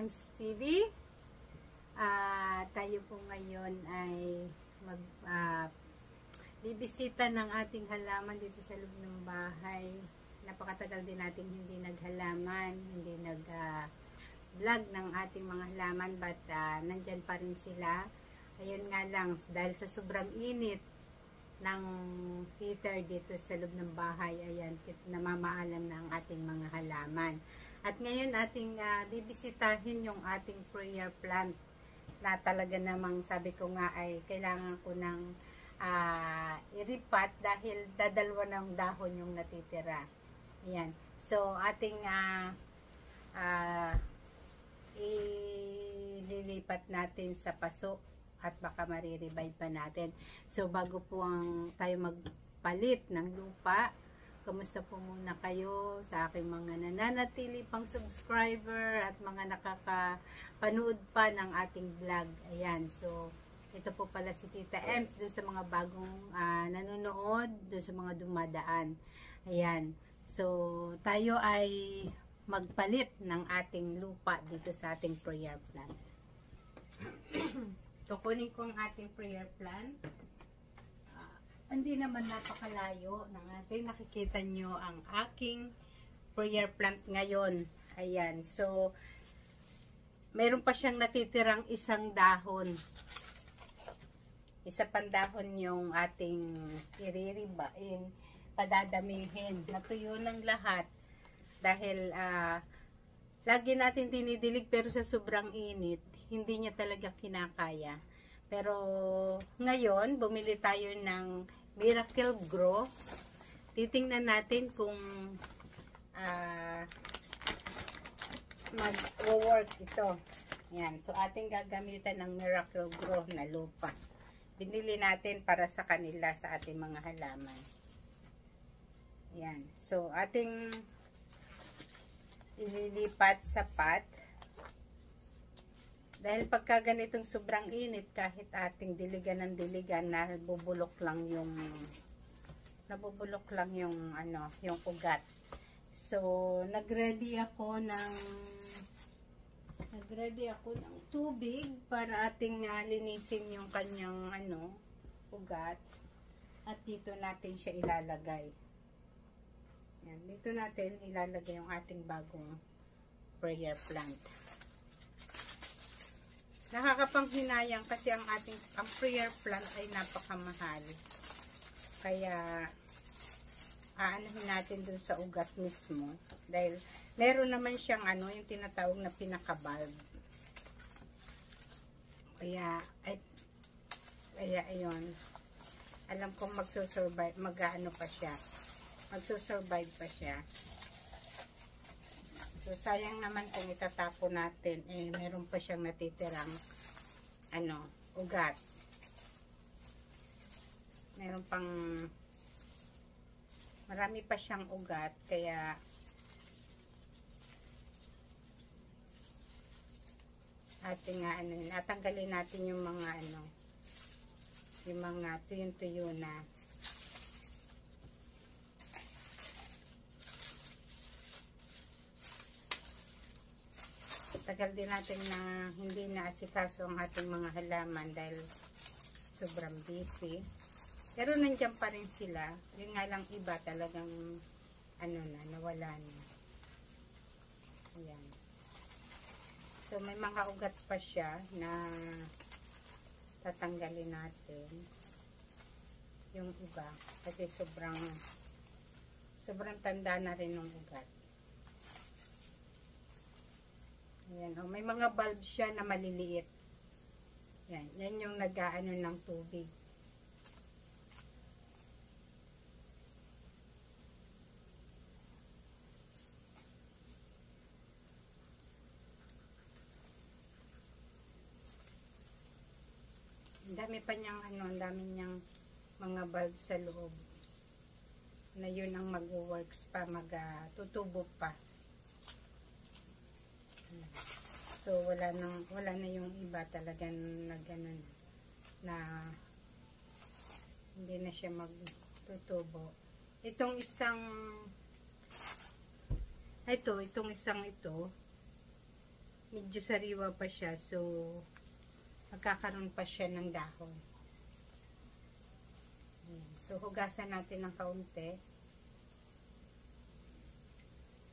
Ems TV. Tayo po ngayon ay bibisita ng ating halaman dito sa loob ng bahay. Napakatagal din natin hindi naghalaman, hindi nag-vlog ng ating mga halaman, but nandyan pa rin sila. Ayun nga lang, dahil sa sobrang init ng heater dito sa loob ng bahay, ayan, namamaalam na ang ating mga halaman. At ngayon ating bibisitahin yung ating prayer plant na talaga namang sabi ko nga ay kailangan ko ng iripat dahil dadalwa ng dahon yung natitira. Ayan. So ating ililipat natin sa paso at baka marirevive pa natin. So bago po tayo magpalit ng lupa, kamusta po muna kayo sa aking mga nananatili pang subscriber at mga nakakapanood pa ng ating vlog. Ayan, so ito po pala si Tita Ems doon sa mga bagong nanonood, doon sa mga dumadaan. Ayan, so tayo ay magpalit ng ating lupa dito sa ating prayer plant. Kukunin ko ang ating prayer plant. Hindi naman napakalayo ng ating nakikita nyo ang aking prayer plant ngayon. Ayan. So, meron pa siyang natitirang isang dahon. Isa pang dahon yung ating iriribain, padadamihin. Natuyo ng lahat. Dahil, lagi natin dinidilig pero sa sobrang init, hindi niya talaga kinakaya. Pero, ngayon, bumili tayo ng Miracle Grow. Titingnan natin kung mag-work ito. Yan. So, ating gagamitan ng Miracle Grow na lupa. Binili natin para sa kanila, sa ating mga halaman. Yan. So, ating ililipat sa pot. Dahil pagka ganitong sobrang init, kahit ating diligan ng diligan, nabubulok lang yung yung ugat. So, nagready ako ng tubig para ating linisin yung kanyang ugat. At dito natin siya ilalagay. Yan, dito natin ilalagay yung ating bagong prayer plant. Nakakapanghinayang kasi ang prayer plant ay napakamahal. Kaya aanahin natin dun sa ugat mismo. Dahil meron naman siyang yung tinatawag na pinaka-bulb. Kaya ayun. Alam kong magsusurvive, magsusurvive pa siya. So, sayang naman kung itatapon natin, meron pa siyang natitirang, ugat. Meron pang, marami pa siyang ugat, kaya, ating natanggalin natin yung mga, yung mga tuyong-tuyo na, tagal din natin na hindi naasikaso ang ating mga halaman dahil sobrang busy. Pero nandiyan pa rin sila. Yun nga lang iba talagang nawala na. Ayan. So may mga ugat pa siya na tatanggalin natin. Yung iba. Kasi sobrang tanda na rin ng ugat. Ayan, may mga bulb siya na maliliit. Yan yung nag-aano ng tubig. Ang dami pa niyang ang dami niyang mga bulb sa loob. Na yun ang mag-works pa, tutubo pa. So wala na yung iba talagang na hindi na siya magtutubo. Itong isang ito medyo sariwa pa siya, so magkakaroon pa siya ng dahon. So hugasan natin ng kaunti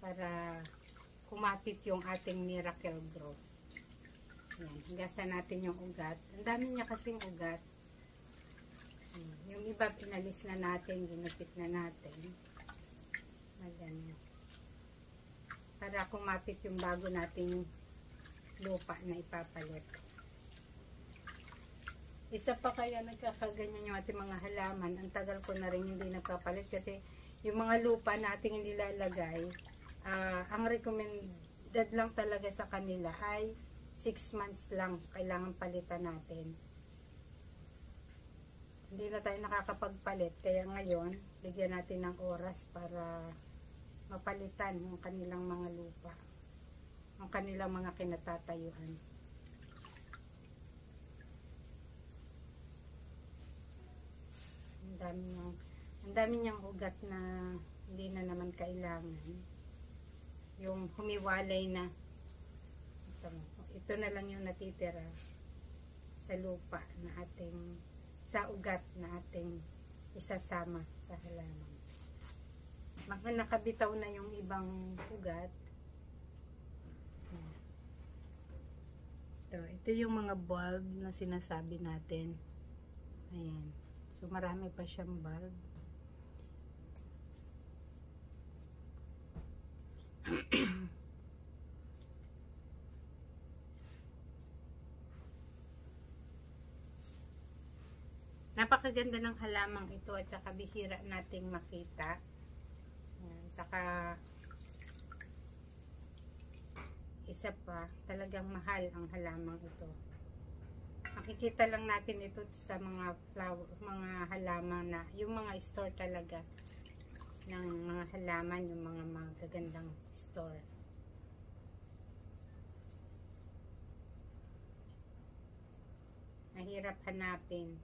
para kumapit yung ating Miracle Grow. Ayan, hugasan natin yung ugat. Ang dami niya kasing ugat. Yung iba pinalis na natin, ginupit na natin. Ayan. Para kumapit yung bago nating lupa na ipapalit. Isa pa kaya nagkakaganyan yung ating mga halaman. Ang tagal ko na rin hindi nagpapalit kasi yung mga lupa nating nilalagay, ang recommended lang talaga sa kanila ay 6 months lang kailangan palitan natin. Hindi na tayo nakakapagpalit, kaya ngayon bigyan natin ng oras para mapalitan yung kanilang mga lupa, yung kanilang mga kinatatayuan. Ang dami niyang ugat na hindi na naman kailangan. Yung humiwalay na. Ito na lang yung natitira sa lupa na sa ugat na ating isasama sa halaman. Nakabitaw na yung ibang ugat. Ito yung mga bulb na sinasabi natin. Ayan. So marami pa siyang bulb. Napakaganda ng halamang ito at saka bihira nating makita. Ayan, saka isa pa, talagang mahal ang halamang ito. Makikita lang natin ito sa mga mga halaman na, yung mga store talaga ng mga halaman, yung mga magagandang store. Mahirap hanapin.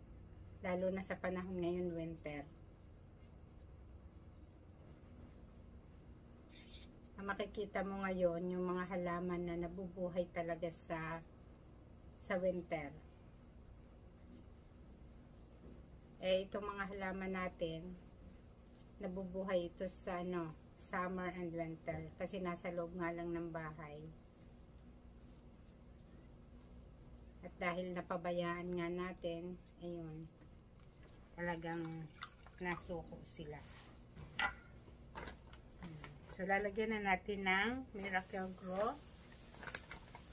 Lalo na sa panahon ngayon, winter. Ang makikita mo ngayon, yung mga halaman na nabubuhay talaga sa winter. Itong mga halaman natin, nabubuhay ito sa summer and winter. Kasi nasa loob nga lang ng bahay. At dahil napabayaan nga natin, ayun, talagang nasuko sila. So lalagyan na natin ng Miracle Grow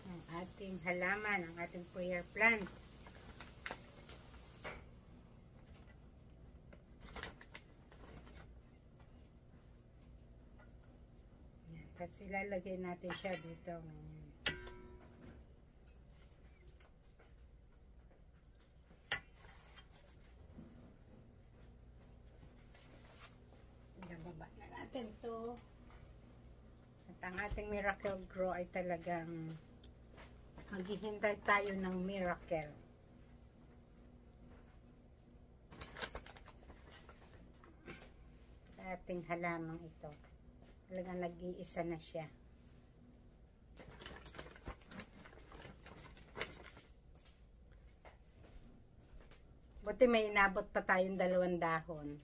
ang ating halaman, ang ating prayer plant. Kasi lalagay natin siya dito. Baba na natin to. At ang ating Miracle Grow ay talagang maghihintay tayo ng miracle. Sa ating halamang ito. Talagang nag-iisa na siya. Buti may inabot pa tayong 2 dahon.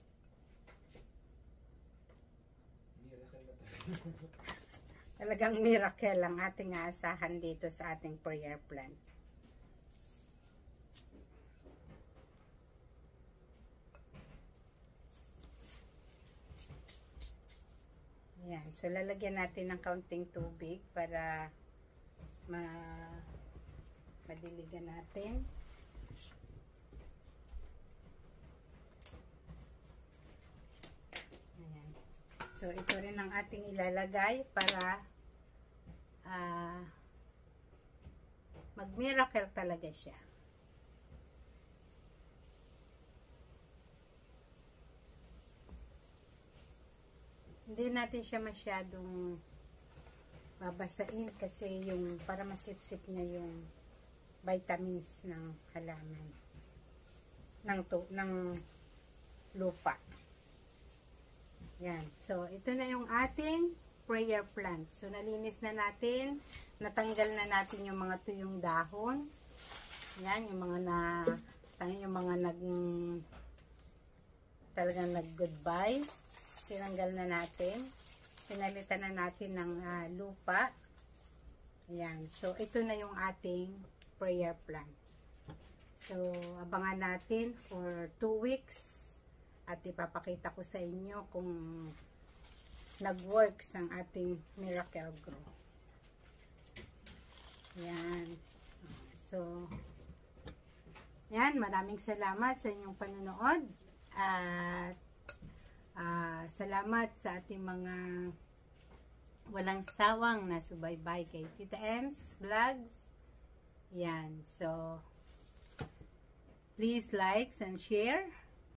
Talagang miracle ang ating aasahan dito sa ating prayer plant. Yan. So, lalagyan natin ng kaunting tubig para madiligan natin. Ayan. So, ito rin ang ating ilalagay para mag-miracle talaga siya. Hindi natin siya masyadong babasain kasi yung para masipsip niya yung vitamins ng halaman ng lupa. Yan. So, ito na yung ating prayer plant. So, nalinis na natin. Natanggal na natin yung mga tuyong dahon. Yan, yung mga talagang nag-goodbye. Tinanggal na natin. Pinalitan na natin ng lupa. Yan. So, ito na yung ating prayer plant. So, abangan natin for 2 weeks. At ipapakita ko sa inyo kung nag-works ang ating Miracle Grow. Yan. So, yan. Maraming salamat sa inyong panonood. At salamat sa ating mga walang sawang na subaybay kay Tita Ems Vlogs. Yan. So, please like and share.